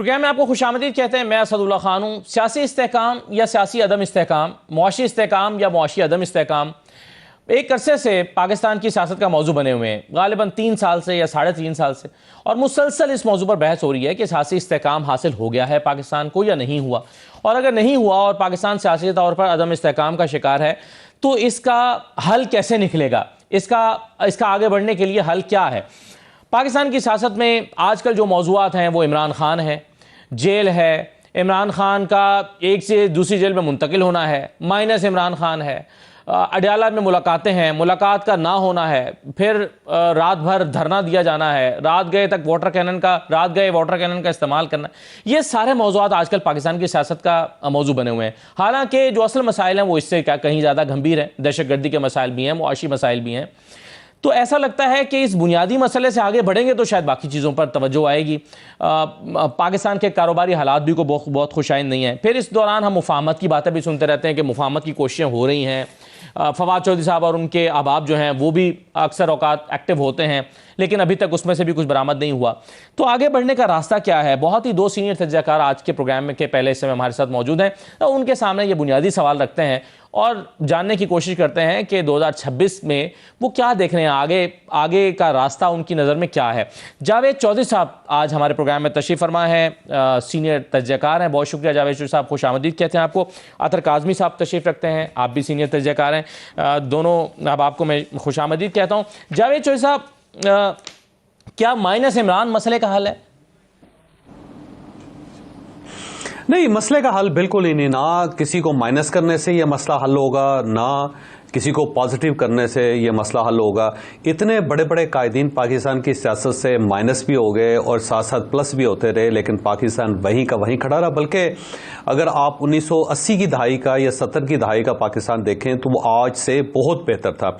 Programme में आपको खुशामदीद कहते हैं। मैं असदुल्ला खान हूँ। सियासी इस्तेहकाम या सियासी अदम इस्तेहकाम, मुआशी इस्तेहकाम या मुआशी अदम इस्तेहकाम एक अरसे से पाकिस्तान की सियासत का मौजू बने हुए हैं, गालिबन 3 साल से या 3.5 साल से, और मुसलसल इस मौजू पर बहस हो रही है कि सियासी इस्तेहकाम हासिल हो गया है पाकिस्तान को या नहीं हुआ, और अगर नहीं हुआ और पाकिस्तान सियासी तौर पर अदम इस्तेहकाम का शिकार है तो इसका हल कैसे निकलेगा, इसका आगे बढ़ने के लिए हल क्या है। पाकिस्तान की सियासत में आजकल जो मौजूआत हैं वो इमरान खान है, जेल है, इमरान खान का एक से दूसरी जेल में मुंतकिल होना है, माइनस इमरान खान है, अडयाला में मुलाकातें हैं, मुलाकात का ना होना है, फिर रात भर धरना दिया जाना है, रात गए वाटर कैनन का इस्तेमाल करना। ये सारे मौजूआत आजकल पाकिस्तान की सियासत का मौजू बने हुए हैं। हालांकि जो असल मसाइल हैं वो इससे कहीं ज़्यादा गंभीर हैं। दहशतगर्दी के मसाइल भी हैं, मुआशी मसाइल भी हैं। तो ऐसा लगता है कि इस बुनियादी मसले से आगे बढ़ेंगे तो शायद बाकी चीज़ों पर तवज्जो आएगी। पाकिस्तान के कारोबारी हालात भी को बहुत खुशाइंद नहीं है। फिर इस दौरान हम मुफाहमत की बातें भी सुनते रहते हैं कि मुफाहमत की कोशिशें हो रही हैं। फवाद चौधरी साहब और उनके अहबाब जो हैं वो भी अक्सर औकात एक्टिव होते हैं, लेकिन अभी तक उसमें से भी कुछ बरामद नहीं हुआ। तो आगे बढ़ने का रास्ता क्या है? बहुत ही 2 सीनियर तज्ज़ियाकार आज के प्रोग्राम के पहले हिस्से में हमारे साथ मौजूद हैं, तो उनके सामने ये बुनियादी सवाल रखते हैं और जानने की कोशिश करते हैं कि 2026 में वो क्या देख रहे हैं, आगे का रास्ता उनकी नज़र में क्या है। जावेद चौधरी साहब आज हमारे प्रोग्राम में तशरीफ़ फरमा है, सीनियर तज्ज़ियाकार हैं। बहुत शुक्रिया जावेद चौधरी साहब, खुश आमदीद कहते हैं आपको। अतर काज़मी साहब तशरीफ़ रखते हैं, आप भी सीनियर तज्ज़ियाकार हैं। दोनों अब आपको मैं खुश आमदीद कहता हूँ। जावेद चौधरी साहब, क्या माइनस इमरान मसले का हल है? नहीं, मसले का हल बिल्कुल ही नहीं। ना किसी को माइनस करने से यह मसला हल होगा, ना किसी को पॉजिटिव करने से यह मसला हल होगा। इतने बड़े बड़े कायदीन पाकिस्तान की सियासत से माइनस भी हो गए और साथ साथ प्लस भी होते रहे, लेकिन पाकिस्तान वहीं का वहीं खड़ा रहा। बल्कि अगर आप 1980 की दहाई का या 70 की दहाई का पाकिस्तान देखें तो वो आज से बहुत बेहतर था।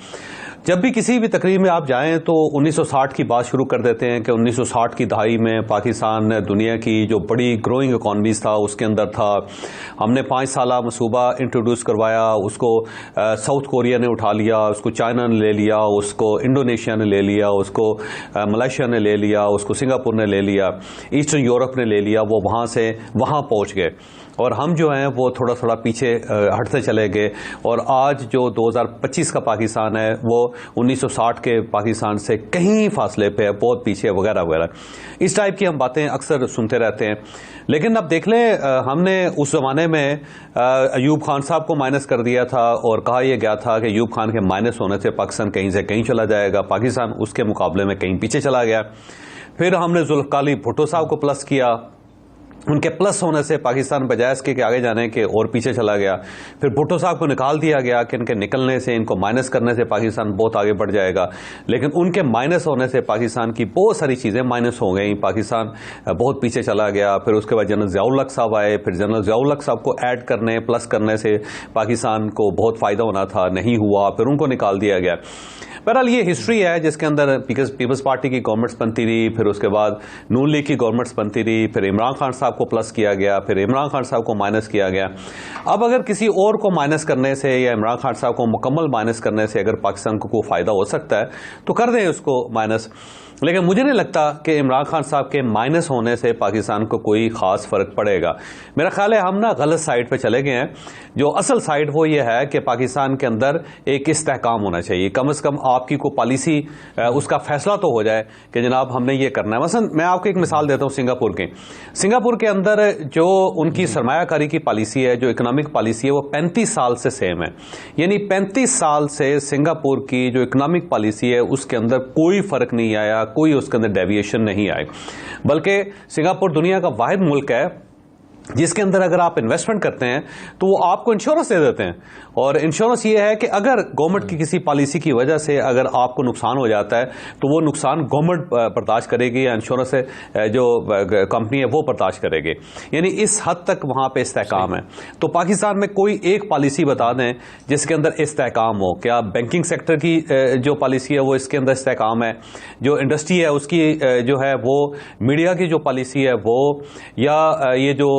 जब भी किसी भी तकरीर में आप जाएं तो 1960 की बात शुरू कर देते हैं कि 1960 की दहाई में पाकिस्तान दुनिया की जो बड़ी ग्रोइंग इकॉनमीज था उसके अंदर था। हमने 5 साला मनसूबा इंट्रोड्यूस करवाया, उसको साउथ कोरिया ने उठा लिया, उसको चाइना ने ले लिया, उसको इंडोनेशिया ने ले लिया, उसको मलेशिया ने ले लिया, उसको सिंगापुर ने ले लिया, ईस्टर्न यूरोप ने ले लिया। वो वहाँ से वहाँ पहुँच गए और हम जो हैं वो थोड़ा थोड़ा पीछे हटते चले गए। और आज जो 2025 का पाकिस्तान है वो 1960 के पाकिस्तान से कहीं फासले पे है, बहुत पीछे वगैरह वगैरह। इस टाइप की हम बातें अक्सर सुनते रहते हैं। लेकिन अब देख लें, हमने उस ज़माने में अयूब खान साहब को माइनस कर दिया था और कहा यह गया था कि अयूब खान के माइनस होने से पाकिस्तान कहीं से कहीं चला जाएगा। पाकिस्तान उसके मुकाबले में कहीं पीछे चला गया। फिर हमने जुल्फ़िकार भुट्टो साहब को प्लस किया, उनके प्लस होने से पाकिस्तान बजाय इसके आगे जाने के और पीछे चला गया। फिर भुट्टो साहब को निकाल दिया गया कि इनके निकलने से, इनको माइनस करने से पाकिस्तान बहुत आगे बढ़ जाएगा। लेकिन उनके माइनस होने से पाकिस्तान की बहुत सारी चीज़ें माइनस हो गई, पाकिस्तान बहुत पीछे चला गया। फिर उसके बाद जनरल ज़ियाउल हक साहब आए, फिर जनरल ज़ियाउल हक साहब को ऐड करने प्लस करने से पाकिस्तान को बहुत फ़ायदा होना था, नहीं हुआ, फिर उनको निकाल दिया गया। बहरहाल ये हिस्ट्री है जिसके अंदर पीपल्स पार्टी की गवर्नमेंट्स बनती रही, फिर उसके बाद नून लीग की गवर्नमेंट्स बनती रही, फिर इमरान खान साहब को प्लस किया गया, फिर इमरान खान साहब को माइनस किया गया। अब अगर किसी और को माइनस करने से या इमरान खान साहब को मुकम्मल माइनस करने से अगर पाकिस्तान को कोई फ़ायदा हो सकता है तो कर दें उसको माइनस। लेकिन मुझे नहीं लगता कि इमरान खान साहब के माइनस होने से पाकिस्तान को कोई ख़ास फ़र्क पड़ेगा। मेरा ख्याल है हम ना गलत साइड पे चले गए हैं। जो असल साइड वो ये है कि पाकिस्तान के अंदर एक इस्तेहकाम होना चाहिए। कम से कम आपकी कोई पॉलिसी, उसका फैसला तो हो जाए कि जनाब हमने ये करना है। मसलन मैं आपको एक मिसाल देता हूँ सिंगापुर के अंदर जो उनकी सरमायाकारी की पॉलिसी है, जो इकनॉमिक पॉलिसी है, वो 35 साल से सेम है। यानी 35 साल से सिंगापुर की जो इकनॉमिक पॉलिसी है उसके अंदर कोई फ़र्क नहीं आया, कोई उसके अंदर डेविएशन नहीं आए। बल्कि सिंगापुर दुनिया का वाहिद मुल्क है जिसके अंदर अगर आप इन्वेस्टमेंट करते हैं तो वो आपको इंश्योरेंस दे देते हैं। और इंश्योरेंस ये है कि अगर गवर्नमेंट की किसी पॉलिसी की वजह से अगर आपको नुकसान हो जाता है तो वो नुकसान गवर्नमेंट बर्दाश्त करेगी या इंश्योरेंस से जो कंपनी है वो बर्दाश्त करेगी। यानी इस हद तक वहाँ पे इस्तेहकाम है। तो पाकिस्तान में कोई एक पॉलिसी बता दें जिसके अंदर इस्तेहकाम हो। क्या बैंकिंग सेक्टर की जो पॉलिसी है वो इसके अंदर इस्तेहकाम है, जो इंडस्ट्री है उसकी जो है वो, मीडिया की जो पॉलिसी है वो, या ये जो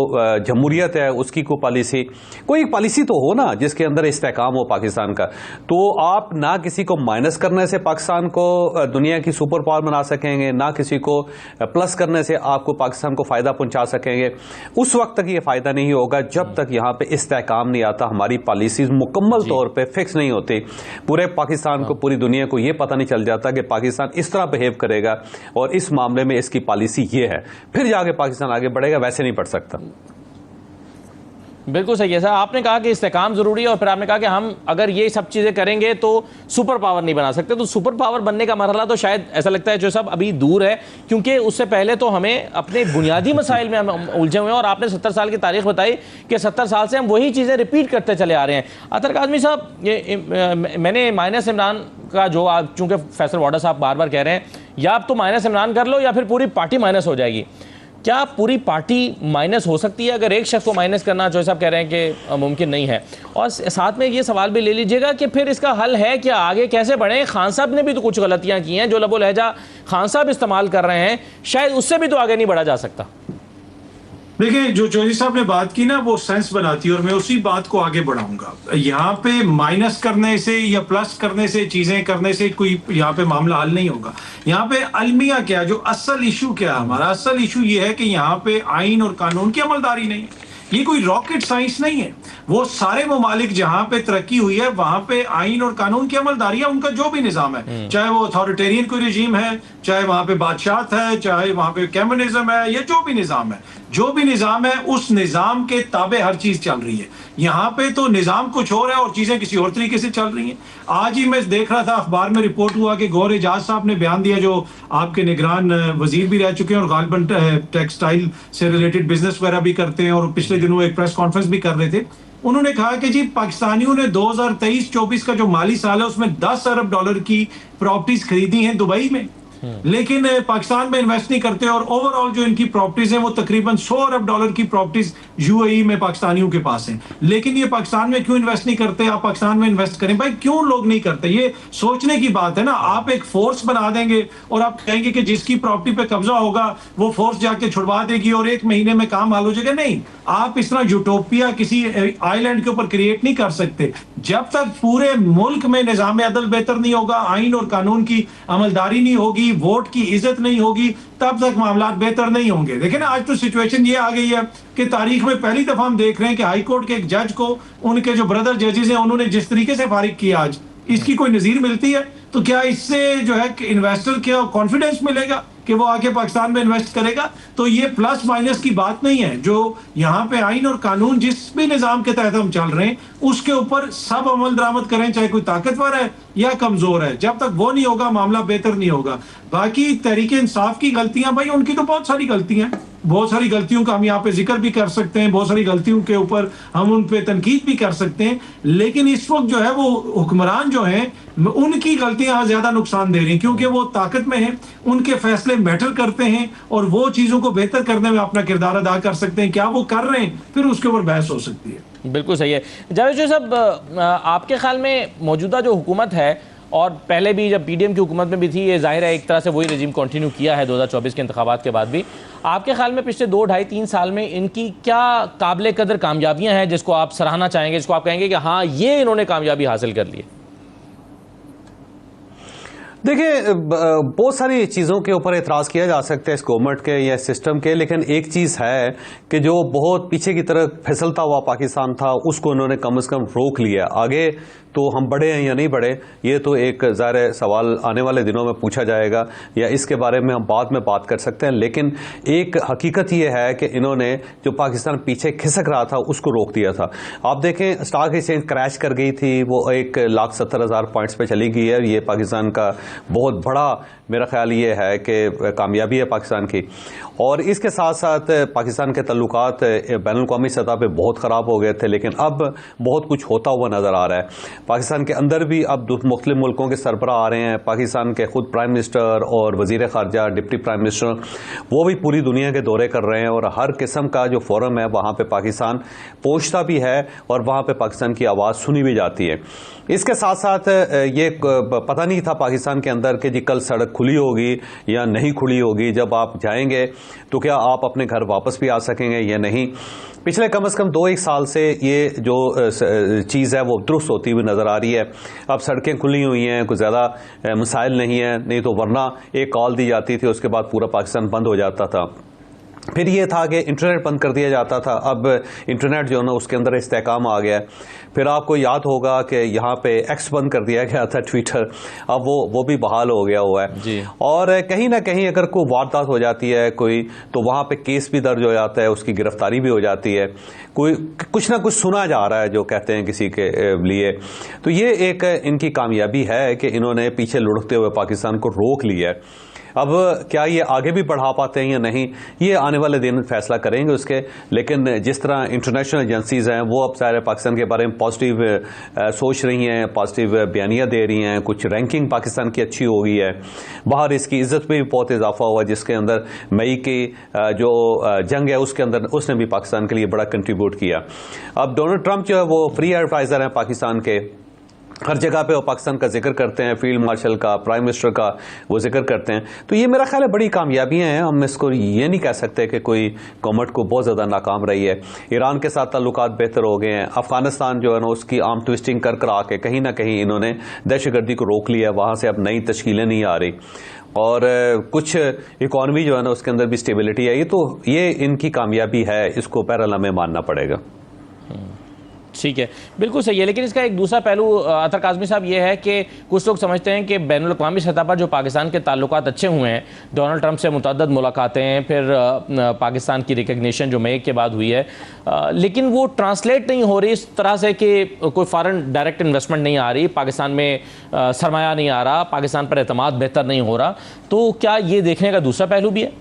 जमहूरियत है उसकी कोई एक पॉलिसी तो हो ना जिसके अंदर इस्तेहकाम हो पाकिस्तान का। तो आप ना किसी को माइनस करने से पाकिस्तान को दुनिया की सुपर पावर बना सकेंगे, ना किसी को प्लस करने से आपको पाकिस्तान को फायदा पहुंचा सकेंगे। उस वक्त तक ये फायदा नहीं होगा जब तक यहाँ पे इस्तेहकाम नहीं आता, हमारी पॉलिसीज मुकम्मल तौर पे फिक्स नहीं होती, पूरे पाकिस्तान को, पूरी दुनिया को ये पता नहीं चल जाता कि पाकिस्तान इस तरह बिहेव करेगा और इस मामले में इसकी पॉलिसी ये है, फिर जाके पाकिस्तान आगे बढ़ेगा, वैसे नहीं बढ़ सकता। बिल्कुल सही है सर, आपने कहा कि इस्तेहकाम जरूरी है और फिर आपने कहा कि हम अगर ये सब चीजें करेंगे तो सुपर पावर नहीं बना सकते। तो सुपर पावर बनने का मरहला तो शायद ऐसा लगता है जो सब अभी दूर है, क्योंकि उससे पहले तो हमें अपने बुनियादी मसाइल में हम उलझे हुए हैं। और आपने 70 साल की तारीख बताई कि 70 साल से हम वही चीजें रिपीट करते चले आ रहे हैं। अतर काज़मी साहब, ये मैंने माइनस इमरान का जो आप, चूंकि फैसल वाडा साहब बार बार कह रहे हैं या आप तो माइनस इमरान कर लो या फिर पूरी पार्टी माइनस हो जाएगी, क्या पूरी पार्टी माइनस हो सकती है? अगर एक शख्स को माइनस करना जो साहब कह रहे हैं कि मुमकिन नहीं है। और साथ में ये सवाल भी ले लीजिएगा कि फिर इसका हल है क्या, आगे कैसे बढ़ें? खान साहब ने भी तो कुछ गलतियां की हैं, जो लबो लहजा खान साहब इस्तेमाल कर रहे हैं, शायद उससे भी तो आगे नहीं बढ़ा जा सकता। देखिए, जो चौधरी साहब ने बात की ना वो सेंस बनाती है और मैं उसी बात को आगे बढ़ाऊंगा। यहाँ पे माइनस करने से या प्लस करने से, चीजें करने से कोई यहाँ पे मामला हल नहीं होगा। यहाँ पे अलमिया क्या, जो असल इशू क्या है, हमारा असल इशू ये है कि यहाँ पे आइन और कानून की अमलदारी नहीं है। ये कोई रॉकेट साइंस नहीं है। वो सारे ममालिक जहां पे तरक्की हुई है वहां पे आइन और कानून की अमलदारी है, उनका जो भी निजाम है, चाहे वो अथॉरिटेरियन कोई रिजीम है, चाहे वहां पे बादशाहत है, चाहे वहां पे कम्युनिज्म है, या जो भी निजाम है, जो भी निजाम है उस निजाम के ताबे हर चीज चल रही है। यहाँ पे तो निजाम कुछ और है और चीजें किसी और तरीके से चल रही हैं। आज ही मैं देख रहा था अखबार में रिपोर्ट हुआ कि गौहर एजाज साहब ने बयान दिया, जो आपके निगरान वजीर भी रह चुके हैं और गालिबन टेक्सटाइल से रिलेटेड बिजनेस वगैरह भी करते हैं, और पिछले दिनों एक प्रेस कॉन्फ्रेंस भी कर रहे थे। उन्होंने कहा कि जी पाकिस्तानियों ने 2023-24 का जो माली साल है उसमें 10 अरब डॉलर की प्रॉपर्टीज खरीदी हैं दुबई में, लेकिन पाकिस्तान में इन्वेस्ट नहीं करते। और ओवरऑल जो इनकी प्रॉपर्टीज हैं वो तकरीबन 100 अरब डॉलर की प्रॉपर्टीज यूएई में पाकिस्तानियों के पास हैं। लेकिन ये पाकिस्तान में क्यों इन्वेस्ट नहीं करते? आप पाकिस्तान में इन्वेस्ट करें भाई, क्यों लोग नहीं करते? ये सोचने की बात है ना। आप एक फोर्स बना देंगे और आप कहेंगे कि जिसकी प्रॉपर्टी पे कब्जा होगा वो फोर्स जाके छुड़वा देगी और 1 महीने में काम हल हो जाएगा। नहीं, आप इस तरह यूटोपिया किसी आइलैंड के ऊपर क्रिएट नहीं कर सकते। जब तक पूरे मुल्क में निजाम अदल बेहतर नहीं होगा, आइन और कानून की अमलदारी नहीं होगी, वोट की इज्जत नहीं होगी, तब तक मामला बेहतर नहीं होंगे। देखिए ना, आज तो सिचुएशन ये आ गई है कि तारीख में पहली दफा हम देख रहे हैं कि हाई कोर्ट के एक जज को उनके जो ब्रदर जजेस हैं उन्होंने जिस तरीके से फारिग किया, आज इसकी कोई नजीर मिलती है? तो क्या इससे जो है कि इन्वेस्टर को कॉन्फिडेंस मिलेगा कि वो आके पाकिस्तान में इन्वेस्ट करेगा? तो ये प्लस माइनस की बात नहीं है। जो यहाँ पे आइन और कानून जिस भी निजाम के तहत हम चल रहे हैं उसके ऊपर सब अमल दरामद करें, चाहे कोई ताकतवर है या कमजोर है। जब तक वो नहीं होगा मामला बेहतर नहीं होगा। बाकी तहरीक इंसाफ की गलतियां, भाई उनकी तो बहुत सारी गलतियां हैं, बहुत सारी गलतियों का हम यहाँ पे जिक्र भी कर सकते हैं, बहुत सारी गलतियों के ऊपर हम उन पे तनकीद भी कर सकते हैं। लेकिन इस वक्त जो है वो हुक्मरान जो हैं उनकी गलतियां ज्यादा नुकसान दे रही हैं, क्योंकि वो ताकत में हैं, उनके फैसले मैटर करते हैं और वो चीजों को बेहतर करने में अपना किरदार अदा कर सकते हैं। क्या वो कर रहे हैं? फिर उसके ऊपर बहस हो सकती है। बिल्कुल सही है। जावेद साहब, आपके ख्याल में मौजूदा जो हुकूमत है और पहले भी जब पीडीएम की हुकूमत में भी थी, ये जाहिर है एक तरह से वही रजीम कंटिन्यू किया है 2024 के इंतखाबात के बाद भी, आपके ख्याल में पिछले 2, 2.5, 3 साल में इनकी क्या काबिल कदर कामयाबियां हैं जिसको आप सराहना चाहेंगे, जिसको आप कहेंगे कि हाँ ये इन्होंने कामयाबी हासिल कर ली है? देखिए, बहुत सारी चीज़ों के ऊपर एतराज़ किया जा सकता है इस गवर्नमेंट के या सिस्टम के, लेकिन एक चीज़ है कि जो बहुत पीछे की तरफ फिसलता हुआ पाकिस्तान था उसको उन्होंने कम से कम रोक लिया। आगे तो हम बढ़े हैं या नहीं बढ़े, ये तो एक ज़ाहिर सवाल आने वाले दिनों में पूछा जाएगा या इसके बारे में हम बाद में बात कर सकते हैं। लेकिन एक हकीकत ये है कि इन्होंने जो पाकिस्तान पीछे खिसक रहा था उसको रोक दिया था। आप देखें, स्टॉक एक्सचेंज क्रैश कर गई थी, वो 1,70,000 पॉइंट्स पे चली गई है। ये पाकिस्तान का बहुत बड़ा मेरा ख्याल ये है कि कामयाबी है पाकिस्तान की। और इसके साथ साथ पाकिस्तान के तल्लुकात बैनुल-अक़वामी सतह पे बहुत ख़राब हो गए थे, लेकिन अब बहुत कुछ होता हुआ नज़र आ रहा है। पाकिस्तान के अंदर भी अब मुख्तलिफ मुल्कों के सरबराह आ रहे हैं। पाकिस्तान के खुद प्राइम मिनिस्टर और वज़ीर ख़ारजा, डिप्टी प्राइम मिनिस्टर, वो भी पूरी दुनिया के दौरे कर रहे हैं और हर किस्म का जो फोरम है वहाँ पे पाकिस्तान पहुँचता भी है और वहाँ पे पाकिस्तान की आवाज़ सुनी भी जाती है। इसके साथ साथ ये पता नहीं था पाकिस्तान के अंदर कि जी कल सड़क खुली होगी या नहीं खुली होगी, जब आप जाएंगे तो क्या आप अपने घर वापस भी आ सकेंगे या नहीं। पिछले कम से कम 2-1 साल से ये जो चीज़ है वो दुरुस्त होती हुई नज़र आ रही है। अब सड़कें खुली हुई हैं, कुछ ज़्यादा मसाइल नहीं है, नहीं तो वरना एक कॉल दी जाती थी उसके बाद पूरा पाकिस्तान बंद हो जाता था। फिर ये था कि इंटरनेट बंद कर दिया जाता था, अब इंटरनेट जो है ना उसके अंदर इस्तेहकाम आ गया है। फिर आपको याद होगा कि यहाँ पे एक्स बंद कर दिया गया था, ट्विटर, अब वो भी बहाल हो गया हुआ है जी। और कहीं ना कहीं अगर कोई वारदात हो जाती है कोई, तो वहाँ पे केस भी दर्ज हो जाता है, उसकी गिरफ्तारी भी हो जाती है, कोई कुछ ना कुछ सुना जा रहा है जो कहते हैं किसी के लिए। तो ये एक इनकी कामयाबी है कि इन्होंने पीछे लुढ़कते हुए पाकिस्तान को रोक लिया है। अब क्या ये आगे भी बढ़ा पाते हैं या नहीं, ये आने वाले दिन फैसला करेंगे उसके। लेकिन जिस तरह इंटरनेशनल एजेंसीज हैं वो अब सारे पाकिस्तान के बारे में पॉजिटिव सोच रही हैं, पॉजिटिव बयानियाँ दे रही हैं, कुछ रैंकिंग पाकिस्तान की अच्छी हो गई है, बाहर इसकी इज्जत में भी बहुत इजाफा हुआ, जिसके अंदर मई की जो जंग है उसके अंदर उसने भी पाकिस्तान के लिए बड़ा कंट्रीब्यूट किया। अब डोनाल्ड ट्रंप जो है वो फ्री एडवाइज़र हैं पाकिस्तान के, हर जगह पे वो पाकिस्तान का जिक्र करते हैं, फील्ड मार्शल का, प्राइम मिनिस्टर का वो जिक्र करते हैं। तो ये मेरा ख्याल है बड़ी कामयाबियां हैं। हम इसको ये नहीं कह सकते कि कोई गवर्नमेंट को बहुत ज़्यादा नाकाम रही है। ईरान के साथ ताल्लुकात बेहतर हो गए हैं, अफगानिस्तान जो है ना उसकी आर्म ट्विस्टिंग कर करा के कहीं ना कहीं इन्होंने दहशतगर्दी को रोक लिया, वहाँ से अब नई तश्कीलें नहीं आ रही और कुछ इकॉनमी जो है ना उसके अंदर भी स्टेबिलिटी आई। तो ये इनकी कामयाबी है, इसको पैरेलल हमें मानना पड़ेगा। ठीक है, बिल्कुल सही है। लेकिन इसका एक दूसरा पहलू अतर काज़मी साहब ये है कि कुछ लोग समझते हैं कि बैनुल-अक़वामी सतह पर जो पाकिस्तान के ताल्लुकात अच्छे हुए हैं, डोनाल्ड ट्रंप से मुतअद्दिद मुलाकातें, फिर पाकिस्तान की रिकग्निशन जो मई के बाद हुई है, लेकिन वो ट्रांसलेट नहीं हो रही इस तरह से कि कोई फॉरेन डायरेक्ट इन्वेस्टमेंट नहीं आ रही, पाकिस्तान में सरमाया नहीं आ रहा, पाकिस्तान पर एतमाद बेहतर नहीं हो रहा। तो क्या ये देखने का दूसरा पहलू भी है?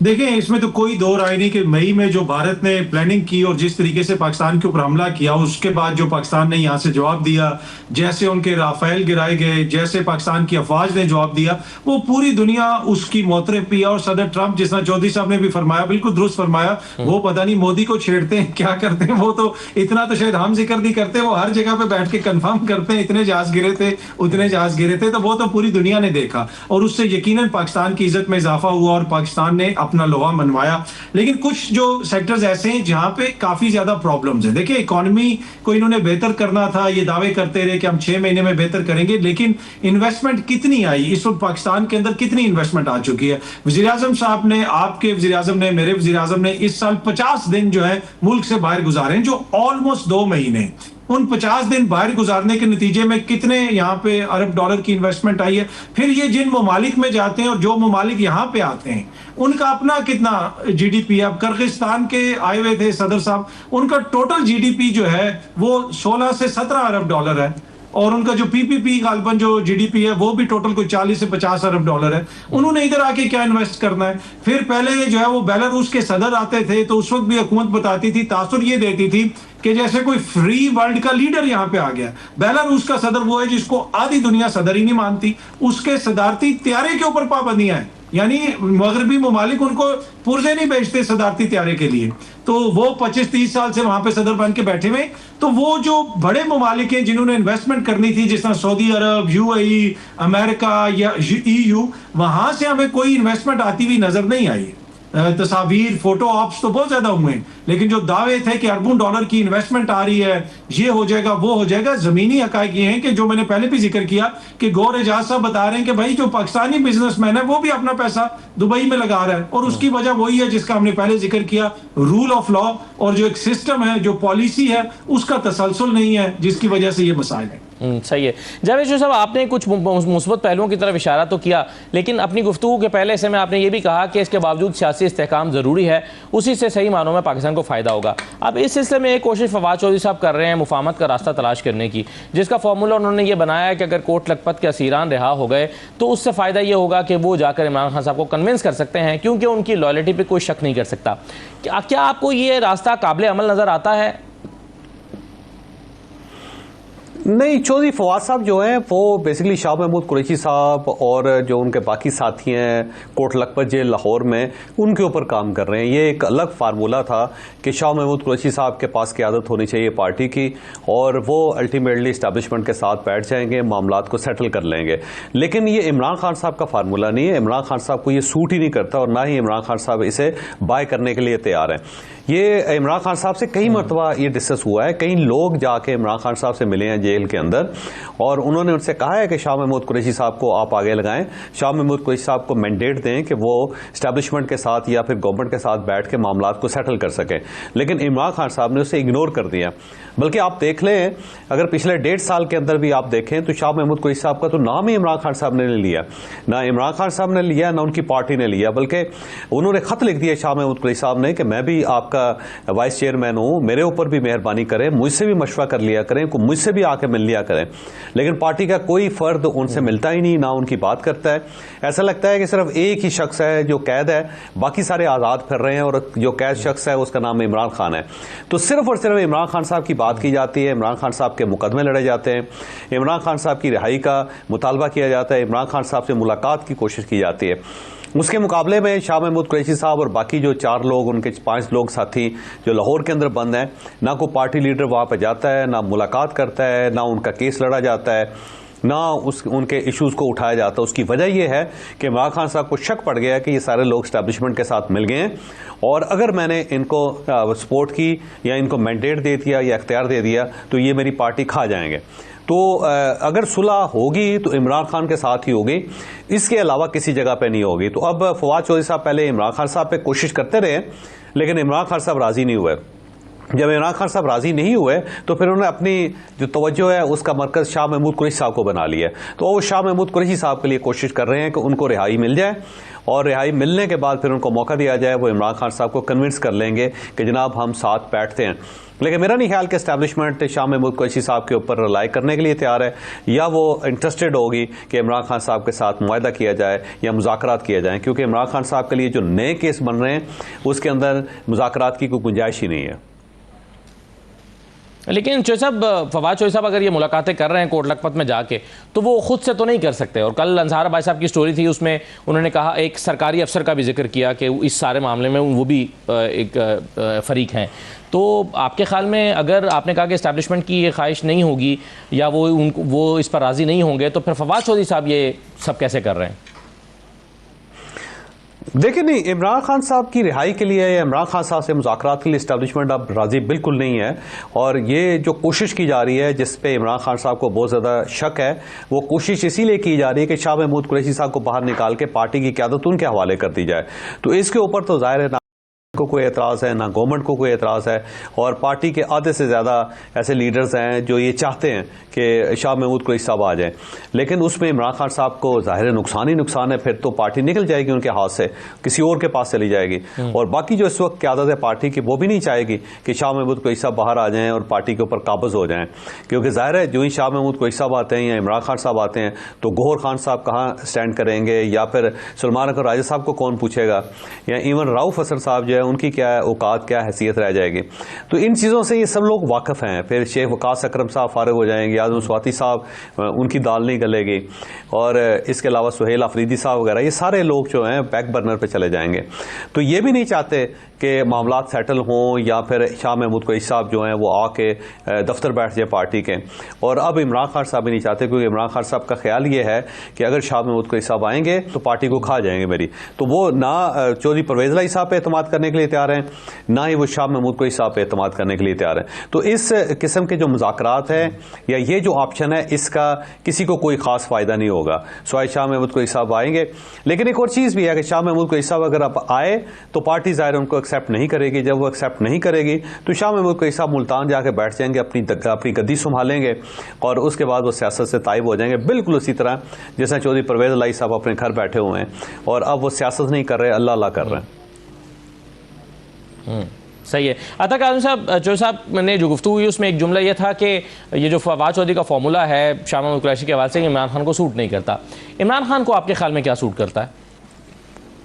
देखें, इसमें तो कोई दो राय नहीं कि मई में जो भारत ने प्लानिंग की और जिस तरीके से पाकिस्तान के ऊपर हमला किया, उसके बाद जो पाकिस्तान ने यहाँ से जवाब दिया, जैसे उनके राफेल गिराए गए, जैसे पाकिस्तान की अफवाज ने जवाब दिया, वो पूरी दुनिया उसकी मोहतरफ भी है। और सदर ट्रंप, जिस तरह चौधरी साहब ने भी फरमाया, बिल्कुल दुरुस्त फरमाया, वो पता नहीं मोदी को छेड़ते हैं क्या करते हैं, वो तो इतना तो शायद हम जिक्र नहीं करते, वो हर जगह पे बैठ के कंफर्म करते हैं इतने जहाज गिरे थे, उतने जहाज गिरे थे। तो वो तो पूरी दुनिया ने देखा और उससे यकीनन पाकिस्तान की इज्जत में इजाफा हुआ और पाकिस्तान ने अपना लोहा मनवाया। लेकिन कुछ जो सेक्टर्स ऐसे हैं जहां पे काफी ज्यादा प्रॉब्लम्स हैं। देखिए, इकोनॉमी को इन्होंने बेहतर करना था, ये दावे करते रहे कि हम 6 महीने में बेहतर करेंगे, लेकिन इन्वेस्टमेंट कितनी आई इस वक्त पाकिस्तान के अंदर, कितनी इन्वेस्टमेंट आ चुकी है? वजीर आजम साहब ने, आपके वजीर आजम ने, मेरे वजीर आजम ने इस साल 50 दिन जो है मुल्क से बाहर गुजारे हैं, जो ऑलमोस्ट 2 महीने। उन 50 दिन बाहर गुजारने के नतीजे में कितने यहाँ पे अरब डॉलर की इन्वेस्टमेंट आई है। फिर ये जिन ममालिक में जाते हैं और जो ममालिक यहाँ पे आते हैं उनका अपना कितना जीडीपी है। अब किर्गिस्तान के आए हुए थे सदर साहब, उनका टोटल जीडीपी जो है वो 16 से 17 अरब डॉलर है और उनका जो पीपीपी गालबन जो जीडीपी है वो भी टोटल कोई 40 से 50 अरब डॉलर है। उन्होंने इधर आके क्या इन्वेस्ट करना है? फिर पहले जो है वो बेलारूस के सदर आते थे तो उस वक्त भी हुकूमत बताती थी, तासुर ये देती थी कि जैसे कोई फ्री वर्ल्ड का लीडर यहाँ पे आ गया। बेलारूस का सदर वो है जिसको आधी दुनिया सदर ही नहीं मानती, उसके सदारती त्यारे के ऊपर पाबंदियां हैं, यानी मगरबी ममालिक उनको पुर्जे नहीं बेचते सदारती त्यारे के लिए। तो वो 25-30 साल से वहां पे सदर बन के बैठे हुए। तो वो जो बड़े ममालिक हैं जिन्होंने इन्वेस्टमेंट करनी थी, जिस तरह सऊदी अरब, यूएई, अमेरिका या ईयू, वहां से हमें कोई इन्वेस्टमेंट आती हुई नजर नहीं आई। तस्वीर, फोटो ऑप्स तो बहुत ज्यादा हुए, लेकिन जो दावे थे कि अरबों डॉलर की इन्वेस्टमेंट आ रही है, ये हो जाएगा, वो हो जाएगा, जमीनी हकायक ये हैं कि जो मैंने पहले भी जिक्र किया कि गौर एजाज साहब बता रहे हैं कि भाई जो पाकिस्तानी बिजनेसमैन है वो भी अपना पैसा दुबई में लगा रहा है और उसकी वजह वही है जिसका हमने पहले जिक्र किया, रूल ऑफ लॉ और जो एक सिस्टम है, जो पॉलिसी है, उसका तसलसल नहीं है, जिसकी वजह से ये मसाइल है। सही है। जावेद साहब, आपने कुछ मुस्बत पहलुओं की तरफ इशारा तो किया, लेकिन अपनी गुफ्तगू के पहले से में आपने ये भी कहा कि इसके बावजूद सियासी इस्तेहकाम ज़रूरी है, उसी से सही मानों में पाकिस्तान को फ़ायदा होगा। अब इस सिलसिले में एक कोशिश फवाद चौधरी साहब कर रहे हैं मुफाहमत का रास्ता तलाश करने की, जिसका फार्मूला उन्होंने ये बनाया है कि अगर कोट लखपत के असीरान रिहा हो गए तो उससे फ़ायदा ये होगा कि वो जाकर इमरान खान साहब को कन्विंस कर सकते हैं, क्योंकि उनकी लॉयल्टी पर कोई शक नहीं कर सकता। क्या आपको ये रास्ता काबिल अमल नज़र आता है? नहीं, चौधरी फवाद साहब जो हैं वो बेसिकली शाह महमूद कुरैशी साहब और जो उनके बाकी साथी हैं कोट लखपत जेल लाहौर में, उनके ऊपर काम कर रहे हैं। ये एक अलग फार्मूला था कि शाह महमूद कुरैशी साहब के पास क़यादत होनी चाहिए पार्टी की और वो अल्टीमेटली इस्टेब्लिशमेंट के साथ बैठ जाएंगे, मामलात को सेटल कर लेंगे। लेकिन ये इमरान खान साहब का फार्मूला नहीं है। इमरान खान साहब को ये सूट ही नहीं करता और ना ही इमरान खान साहब इसे बाय करने के लिए तैयार हैं। ये इमरान खान साहब से कई मरतबा ये डिस्कस हुआ है, कई लोग जाके इमरान खान साहब से मिले हैं जेल के अंदर और उन्होंने उनसे कहा है कि शाह महमूद कुरैशी साहब को आप आगे लगाएं, शाह महमूद कुरैशी साहब को मैंडेट दें कि वो इस्टेब्लिशमेंट के साथ या फिर गवर्नमेंट के साथ बैठ के मामलात को सेटल कर सकें। लेकिन इमरान खान साहब ने उसे इग्नोर कर दिया। बल्कि आप देख लें, अगर पिछले 1.5 साल के अंदर भी आप देखें तो शाह महमूद कुरैशी साहब का तो नाम ही इमरान खान साहब ने नहीं लिया, ना इमरान खान साहब ने लिया ना उनकी पार्टी ने लिया, बल्कि उन्होंने खत लिख दिया शाह महमूद कुरैशी साहब ने कि मैं भी आपका वाइस चेयरमैन हूं, मेरे ऊपर भी मेहरबानी करें, मुझसे भी मशवरा कर लिया करें, मुझसे भी आके मिल लिया करें। लेकिन पार्टी का कोई फर्द उनसे मिलता ही नहीं, ना उनकी बात करता है। ऐसा लगता है कि सिर्फ एक ही शख्स है जो कैद है, बाकी सारे आज़ाद फिर रहे हैं और जो कैद शख्स है उसका नाम इमरान खान है। तो सिर्फ और सिर्फ इमरान खान साहब की बात की जाती है, इमरान खान साहब के मुकदमे लड़े जाते हैं, इमरान खान साहब की रिहाई का मुतालबा किया जाता है, इमरान खान साहब से मुलाकात की कोशिश की जाती है। उसके मुकाबले में शाह महमूद कुरैशी साहब और बाकी जो 4 लोग, उनके 5 लोग साथी जो लाहौर के अंदर बंद हैं, ना कोई पार्टी लीडर वहाँ पर जाता है, ना मुलाकात करता है, ना उनका केस लड़ा जाता है, ना उनके इश्यूज़ को उठाया जाता। उसकी वजह यह है कि इमरान खान साहब को शक पड़ गया कि ये सारे लोग इस्टेब्लिशमेंट के साथ मिल गए हैं और अगर मैंने इनको सपोर्ट की या इनको मैंडेट दे दिया या इख्तियार दे दिया तो ये मेरी पार्टी खा जाएंगे। तो अगर सुलह होगी तो इमरान खान के साथ ही होगी, इसके अलावा किसी जगह पे नहीं होगी। तो अब फवाद चौधरी साहब पहले इमरान खान साहब पे कोशिश करते रहे, लेकिन इमरान खान साहब राजी नहीं हुए। जब इमरान खान साहब राजी नहीं हुए तो फिर उन्होंने अपनी जो तवज्जो है उसका मरकज़ शाह महमूद कुरैशी साहब को बना लिया। तो वो शाह महमूद कुरैशी साहब के लिए कोशिश कर रहे हैं कि उनको रिहाई मिल जाए और रिहाई मिलने के बाद फिर उनको मौका दिया जाए, वो इमरान खान साहब को कन्विंस कर लेंगे कि जनाब हम साथ बैठते हैं। लेकिन मेरा नहीं ख्याल कि एस्टैब्लिशमेंट शाह महमूद कुरैशी साहब के ऊपर रिलाई करने के लिए तैयार है या वो इंटरेस्टेड होगी कि इमरान खान साहब के साथ मुआहदा किया जाए या मुज़ाकरात किया जाए, क्योंकि इमरान खान साहब के लिए जो नए केस बन रहे हैं उसके अंदर मुज़ाकरात की कोई गुंजाइश ही नहीं है। लेकिन चौधरी साहब, फवाद चौधरी साहब अगर ये मुलाकातें कर रहे हैं कोट लखपत में जाके तो वो खुद से तो नहीं कर सकते। और कल अंसार भाई साहब की स्टोरी थी, उसमें उन्होंने कहा, एक सरकारी अफसर का भी जिक्र किया कि इस सारे मामले में वो भी एक फरीक हैं। तो आपके ख्याल में अगर आपने कहा कि इस्टेब्लिशमेंट की ये ख्वाहिश नहीं होगी या वो इस पर राज़ी नहीं होंगे तो फिर फवाद चौधरी साहब ये सब कैसे कर रहे हैं? देखिए, नहीं, इमरान खान साहब की रिहाई के लिए या इमरान खान साहब से मुज़ाकरात के लिए इस्टेब्लिशमेंट अब राज़ी बिल्कुल नहीं है। और ये जो कोशिश की जा रही है जिस पे इमरान खान साहब को बहुत ज़्यादा शक है, वो कोशिश इसीलिए की जा रही है कि शाह महमूद कुरैशी साहब को बाहर निकाल के पार्टी की क़यादत उनके हवाले कर दी जाए। तो इसके ऊपर तो ज़ाहिर है ना को कोई एतराज़ है, ना गवर्नमेंट को कोई एतराज़ है और पार्टी के आधे से ज़्यादा ऐसे लीडर्स हैं जो ये चाहते हैं कि शाह महमूद कुरैशी साहब आ जाएं। लेकिन उसमें इमरान खान साहब को ज़ाहिर नुकसान ही नुकसान है, फिर तो पार्टी निकल जाएगी उनके हाथ से, किसी और के पास चली जाएगी। और बाकी जो इस वक्त क़यादत है पार्टी की, वो भी नहीं चाहेगी कि शाह महमूद कुरैशी साहब बाहर आ जाएँ और पार्टी के ऊपर काबज़ हो जाएँ, क्योंकि ज़ाहिर है जो ही शाह महमूद कुरैशी साहब आते हैं या इमरान खान साहब आते हैं तो गौहर खान साहब कहाँ स्टैंड करेंगे या फिर सलमान अकबर राजा साहब को कौन पूछेगा, या इवन राउफ हसन साहब जो है उनकी क्या औकात, क्या हैसियत रह जाएगी। तो इन चीज़ों से ये सब लोग वाकिफ़ हैं। फिर शेख वकास अकरम साहब फारिग हो जाएंगे, आज़म स्वाति साहब उनकी दाल नहीं गलेगी, और इसके अलावा सुहेल अफरीदी साहब वगैरह, ये सारे लोग जो हैं बैक बर्नर पे चले जाएंगे। तो ये भी नहीं चाहते कि मामलात सेटल हों या फिर शाह महमूद कुरैशी साहब जो हैं वो आके दफ्तर बैठ जाए पार्टी के। और अब इमरान खान साहब भी नहीं चाहते, क्योंकि इमरान खान साहब का ख्याल ये है कि अगर शाह महमूद कुरैशी साहब आएंगे तो पार्टी को खा जाएंगे मेरी। तो वो ना चौधरी परवेज़ इलाही साहब पे एतमाद करने के लिए तैयार हैं, ना ही वो शाह महमूद कुरैशी साहब पे एतमाद करने के लिए तैयार हैं। तो इस किस्म के जो मुज़ाकरात हैं या ये जो ऑप्शन है, इसका किसी को कोई ख़ास फ़ायदा नहीं होगा स्वाय शाह महमूद कुरैशी साहब आएंगे। लेकिन एक और चीज़ भी है कि शाह महमूद कुरैशी साहब अगर अब आए तो पार्टी ज़ाहिर उनको एक्सेप्ट नहीं करेगी। जब वो एक्सेप्ट नहीं करेगी तो शाह महमूद कुरैशी साहब मुल्तान जाके बैठ जाएंगे, अपनी गद्दी संभालेंगे और उसके बाद वो सियासत से ताइब हो जाएंगे, बिल्कुल उसी तरह जैसा चौधरी परवेज़ इलाही साहब अपने घर बैठे हुए हैं और अब वो सियासत नहीं कर रहे, अल्लाह अल्लाह कर रहे हैं। सही है। अता काज़मी साहब, चौधरी साहब ने जो गुफ्तगू हुई उसमें एक जुमला यह था कि ये जो फवाद चौधरी का फॉर्मूला है शाह महमूद कुरैशी के हवाले से इमरान खान को सूट नहीं करता। इमरान खान को आपके ख्याल में क्या सूट करता है?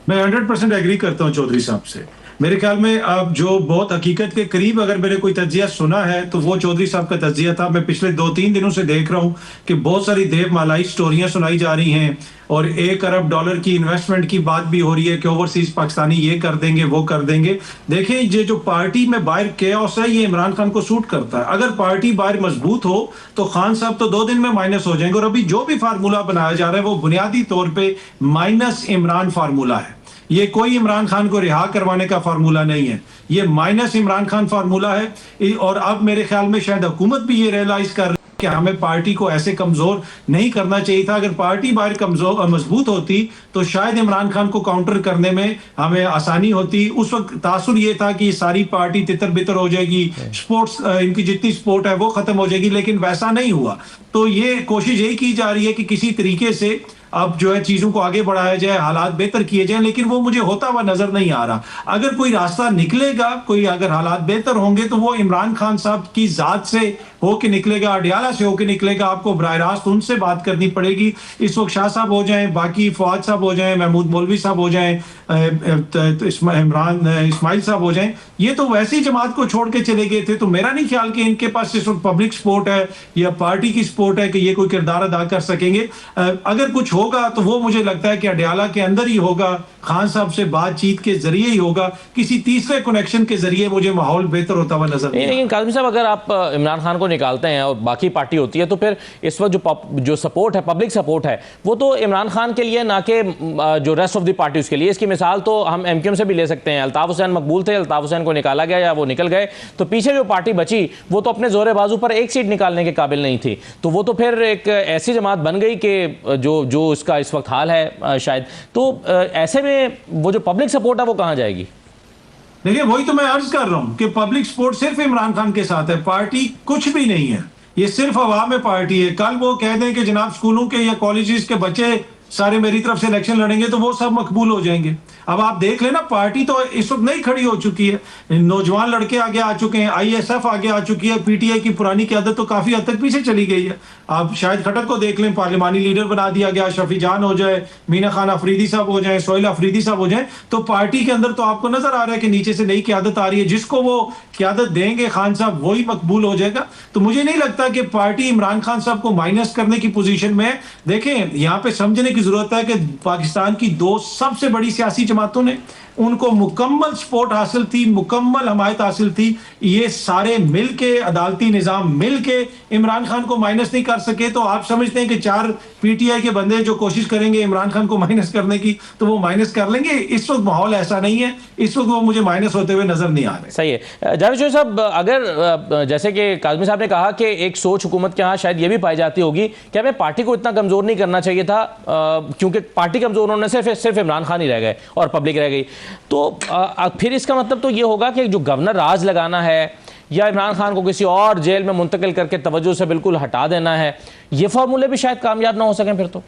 मैं 100% एग्री करता हूं चौधरी साहब से। मेरे ख्याल में अब जो बहुत हकीकत के करीब अगर मैंने कोई तज्जिया सुना है तो वो चौधरी साहब का तज्जिया था। मैं पिछले 2-3 दिनों से देख रहा हूं कि बहुत सारी देव मालाई स्टोरियां सुनाई जा रही हैं और $1 अरब की इन्वेस्टमेंट की बात भी हो रही है कि ओवरसीज पाकिस्तानी ये कर देंगे वो कर देंगे। देखें, ये जो पार्टी में बाहर केओस है ये इमरान खान को सूट करता है। अगर पार्टी बाहर मजबूत हो तो खान साहब तो 2 दिन में माइनस हो जाएंगे। और अभी जो भी फार्मूला बनाया जा रहा है वो बुनियादी तौर पर माइनस इमरान फार्मूला है। ये कोई इमरान खान को रिहा करवाने का फार्मूला नहीं है, ये माइनस इमरान खान फार्मूला है। और अब मेरे ख्याल में शायद हुकूमत भी ये रियलाइज कर रही है कि हमें पार्टी को ऐसे कमजोर नहीं करना चाहिए था। अगर पार्टी बाहर कमजोर मजबूत होती तो शायद इमरान खान को काउंटर करने में हमें आसानी होती। उस वक्त तासुर ये था कि सारी पार्टी तितर बितर हो जाएगी, स्पोर्ट्स इनकी जितनी स्पोर्ट है वो खत्म हो जाएगी, लेकिन वैसा नहीं हुआ। तो ये कोशिश यही की जा रही है कि किसी तरीके से अब जो है चीजों को आगे बढ़ाया जाए, हालात बेहतर किए जाए, लेकिन वो मुझे होता हुआ नजर नहीं आ रहा। अगर कोई रास्ता निकलेगा, कोई अगर हालात बेहतर होंगे तो वो इमरान खान साहब की जात से होके निकलेगा, अडियाला से होके निकलेगा। आपको बराह रास्त उनसे बात करनी पड़ेगी। इस वक्त शाह साहब हो जाएं, बाकी फवाद साहब हो जाएं, महमूद मौलवी साहब हो जाएं, इस्माइल साहब हो जाएं, ये तो वैसी जमात को छोड़ के चले गए थे। तो मेरा नहीं ख्याल कि इनके पास इस वक्त पब्लिक सपोर्ट है या पार्टी की सपोर्ट है कि ये कोई किरदार अदा कर सकेंगे। अगर कुछ होगा तो वो मुझे लगता है कि अडियाला के अंदर ही होगा, खान साहब से बातचीत के जरिए ही होगा, किसी तीसरे कनेक्शन के जरिए मुझे माहौल बेहतर होता हुआ नजर नहीं। लेकिन काज़मी साहब, अगर आप इमरान खान को निकालते हैं और बाकी पार्टी होती है तो फिर इस वक्त जो सपोर्ट है, पब्लिक सपोर्ट है, वो तो इमरान खान के लिए ना कि जो रेस्ट ऑफ द पार्टी उसके लिए। इसकी मिसाल तो हम एमक्यूएम से भी ले सकते हैं। अल्ताफ हुसैन मकबूल थे, अल्ताफ हुसैन को निकाला गया या वो निकल गए, तो पीछे जो पार्टी बची वो तो अपने जोरे बाजू पर एक सीट निकालने के काबिल नहीं थी। तो वो तो फिर एक ऐसी जमात बन गई कि जो इसका इस वक्त हाल है शायद। तो ऐसे में वो जो पब्लिक सपोर्ट है वो कहां जाएगी? देखिए, वही तो मैं अर्ज कर रहा हूं कि पब्लिक सपोर्ट सिर्फ इमरान खान के साथ है, पार्टी कुछ भी नहीं है, ये सिर्फ अवाम में पार्टी है। कल वो कह दें कि जनाब स्कूलों के या कॉलेजेस के बच्चे सारे मेरी तरफ से इलेक्शन लड़ेंगे तो वो सब मकबूल हो जाएंगे। अब आप देख लेना, पार्टी तो इस वक्त नहीं खड़ी हो चुकी है, नौजवान लड़के आगे आ चुके हैं, आईएसएफ आगे आ चुकी है, पीटीआई की पुरानी क़यादत तो काफी हद तक पीछे चली गई है। आप शाहिद खट्टर को देख लें, पार्लिमानी लीडर बना दिया गया, शफी जान हो जाए, मीना खान अफरीदी साहब हो जाए, सोहेल अफरीदी साहब हो जाए, तो पार्टी के अंदर तो आपको नजर आ रहा है कि नीचे से नई क़यादत आ रही है। जिसको वो क़यादत देंगे खान साहब वही मकबूल हो जाएगा। तो मुझे नहीं लगता कि पार्टी इमरान खान साहब को माइनस करने की पोजीशन में है। देखें, यहाँ पे समझने की जरूरत है कि पाकिस्तान की 2 सबसे बड़ी सियासी जमातों ने उनको मुकम्मल सपोर्ट हासिल थी, मुकम्मल हमायत हासिल थी। ये सारे मिलके, अदालती निजाम मिलके इमरान खान को माइनस नहीं कर सके। तो आप समझते हैं कि 4 पीटीआई के बंदे जो कोशिश करेंगे इमरान खान को माइनस करने की तो वो माइनस कर लेंगे? इस वक्त माहौल ऐसा नहीं है, इस वक्त वो मुझे माइनस होते हुए नजर नहीं आ रहे। सही है जावेद चौधरी साहब, अगर जैसे कि काज़मी साहब ने कहा कि एक सोच हुकूमत के यहाँ शायद ये भी पाई जाती होगी कि हमें पार्टी को इतना कमजोर नहीं करना चाहिए था, क्योंकि पार्टी कमजोर होने से सिर्फ इमरान खान ही रह गए और पब्लिक रह गई। तो फिर इसका मतलब तो ये होगा कि जो गवर्नर राज लगाना है या इमरान खान को किसी और जेल में मुंतकिल करके तवज्जो से बिल्कुल हटा देना है, ये फार्मूले भी शायद कामयाब ना हो सकें फिर तो।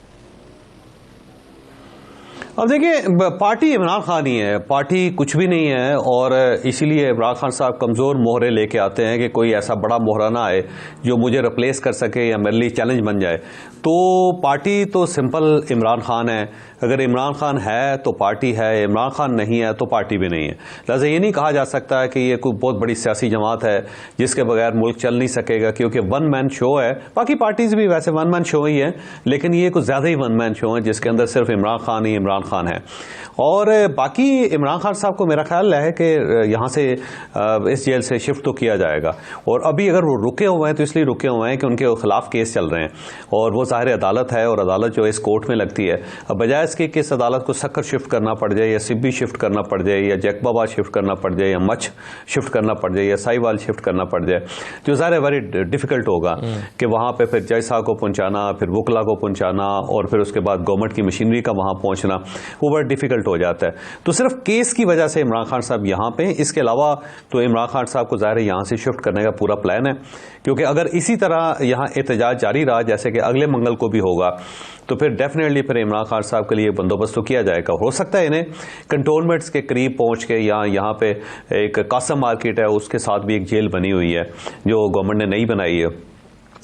अब देखिए, पार्टी इमरान खान ही है, पार्टी कुछ भी नहीं है। और इसीलिए इमरान खान साहब कमज़ोर मोहरे लेके आते हैं कि कोई ऐसा बड़ा मोहरा ना आए जो मुझे रिप्लेस कर सके या मेरे लिए चैलेंज बन जाए। तो पार्टी तो सिंपल इमरान खान है। अगर इमरान खान है तो पार्टी है, इमरान खान नहीं है तो पार्टी भी नहीं है। लिहाजा ये नहीं कहा जा सकता है कि ये कोई बहुत बड़ी सियासी जमात है जिसके बगैर मुल्क चल नहीं सकेगा, क्योंकि वन मैन शो है। बाकी पार्टीज भी वैसे वन मैन शो ही है, लेकिन ये कुछ ज़्यादा ही वन मैन शो है जिसके अंदर सिर्फ इमरान खान ही इमरान खान है। और बाकी इमरान खान साहब को मेरा ख्याल है कि यहाँ से इस जेल से शिफ्ट तो किया जाएगा। और अभी अगर वो रुके हुए हैं तो इसलिए रुके हुए हैं कि उनके खिलाफ केस चल रहे हैं और वो ज़ाहिर अदालत है और अदालत जो इस कोर्ट में लगती है। अब बजाय इसके कि इस अदालत को सक्कर शिफ्ट करना पड़ जाए या सिब्बी शिफ्ट करना पड़ जाए या जैकबाबाद शिफ्ट करना पड़ जाए या मच शिफ्ट करना पड़ जाए या साहिवाल शिफ्ट करना पड़ जाए, जो ज़ाहिर वेरी डिफिकल्ट होगा कि वहाँ पे फिर जज साहब को पहुँचाना, फिर वकला को पहुँचाना और फिर उसके बाद गवर्नमेंट की मशीनरी का वहाँ पहुँचना, वो बड़ा डिफिकल्ट हो जाता है। तो सिर्फ केस की वजह से इमरान खान साहब यहाँ पे, इसके अलावा तो इमरान खान साहब को ज़ाहिर यहाँ से शिफ्ट करने का पूरा प्लान है। क्योंकि अगर इसी तरह यहाँ एहतजाज जारी रहा जैसे कि अगले मंगल को भी होगा तो फिर डेफिनेटली फिर इमरान खान साहब के लिए बंदोबस्त तो किया जाएगा। हो सकता है इन्हें कंटोनमेंट्स के करीब पहुँच के यहाँ पे एक कासम मार्केट है उसके साथ भी एक जेल बनी हुई है जो गवर्नमेंट ने नई बनाई है,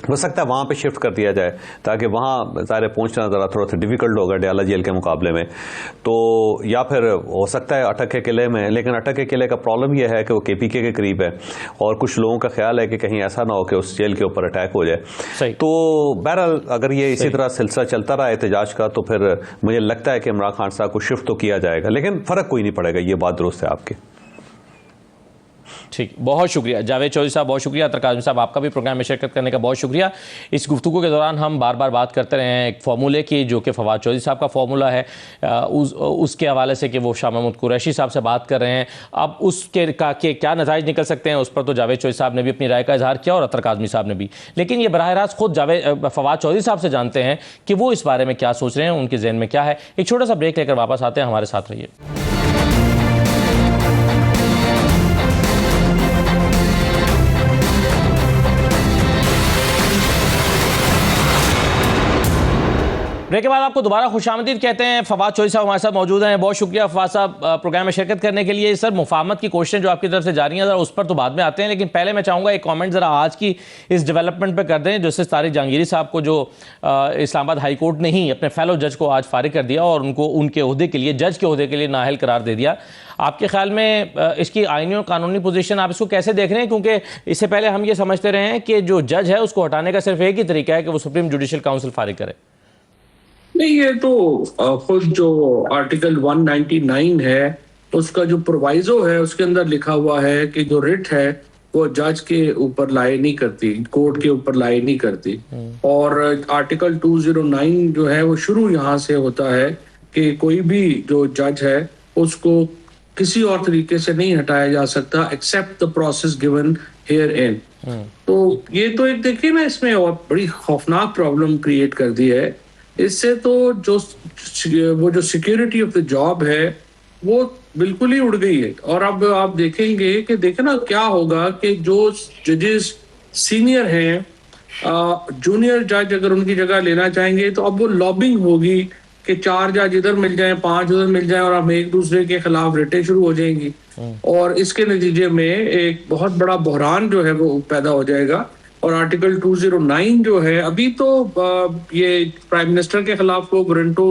हो सकता है वहाँ पे शिफ्ट कर दिया जाए, ताकि वहाँ ज़ाहिर पहुँचना ज़रा थोड़ा सा डिफ़िकल्ट होगा डयाला जेल के मुकाबले में। तो या फिर हो सकता है अटक के किले में, लेकिन अटक के किले का प्रॉब्लम यह है कि वो KPK के करीब है और कुछ लोगों का ख्याल है कि कहीं ऐसा ना हो कि उस जेल के ऊपर अटैक हो जाए। तो बहरहाल अगर ये इसी तरह सिलसिला चलता रहा एहतजाज का, तो फिर मुझे लगता है कि इमरान खान साहब को शिफ्ट तो किया जाएगा, लेकिन फ़र्क कोई नहीं पड़ेगा, ये बात दुरुस्त है आपकी। ठीक, बहुत शुक्रिया जावेद चौधरी साहब, बहुत शुक्रिया। अतर काज़मी साहब, आपका भी प्रोग्राम में शिरकत करने का बहुत शुक्रिया। इस गुफ्तगू के दौरान हम बार बार बात करते रहे हैं एक फार्मूले की, जो कि फवाद चौधरी साहब का फार्मूला है, उसके हवाले से कि वो शाह महमूद कुरैशी साहब से बात कर रहे हैं। अब उसके के क्या नताइज निकल सकते हैं, उस पर तो जावेद चौधरी साहब ने भी अपनी राय का इजहार किया और अतर काज़मी साहब ने भी, लेकिन ये बराह रास्त खुद फवाद चौधरी साहब से जानते हैं कि वो इस बारे में क्या सोच रहे हैं, उनके जहन में क्या है। एक छोटा सा ब्रेक लेकर वापस आते हैं, हमारे साथ रहिए। ब्रेक के बाद आपको दोबारा खुशामदीद कहते हैं। फवाद चौधरी साहब हमारे साथ मौजूद हैं, बहुत शुक्रिया फवाद साहब प्रोग्राम में शिरकत करने के लिए। सर, मुफाहमत की कोशिशें जो आपकी तरफ से जारी हैं, ज़रा उस पर तो बाद में आते हैं, लेकिन पहले मैं चाहूँगा एक कमेंट ज़रा आज की इस डेवलपमेंट पर कर दें। जस्टिस तारिक जहांगीरी साहब को जो इस्लामाबाद हाई कोर्ट ने ही अपने फेलो जज को आज फारिग कर दिया और उनको उनके ओहदे के लिए, जज के ओहदे के लिए नाअहल करार दे दिया। आपके ख्याल में इसकी आईनी और कानूनी पोजीशन आप इसको कैसे देख रहे हैं? क्योंकि इससे पहले हम ये समझते रहे हैं कि जो जज है उसको हटाने का सिर्फ एक ही तरीका है कि वो सुप्रीम जुडिशल काउंसिल फारिग करे। नहीं, ये तो खुद जो आर्टिकल 199 है उसका जो प्रोवाइजो है उसके अंदर लिखा हुआ है कि जो रिट है वो जज के ऊपर लाए नहीं करती, कोर्ट के ऊपर लाए नहीं करती। और आर्टिकल 209 जो है वो शुरू यहाँ से होता है कि कोई भी जो जज है उसको किसी और तरीके से नहीं हटाया जा सकता except the process given here in. तो ये तो एक देखिए ना, इसमें और बड़ी खौफनाक प्रॉब्लम क्रिएट कर दी है। इससे तो जो सिक्योरिटी ऑफ द जॉब है वो बिल्कुल ही उड़ गई है। और अब आप देखेंगे कि देखे ना क्या होगा कि जो जजेस सीनियर हैं, जूनियर जज अगर उनकी जगह लेना चाहेंगे तो अब वो लॉबिंग होगी कि 4 जज इधर मिल जाएं, 5 उधर मिल जाएं और हम एक दूसरे के खिलाफ रिटें शुरू हो जाएंगी। और इसके नतीजे में एक बहुत बड़ा बहरान जो है वो पैदा हो जाएगा। और आर्टिकल 209 जो है, अभी तो ये प्राइम मिनिस्टर के खिलाफ को वारंटो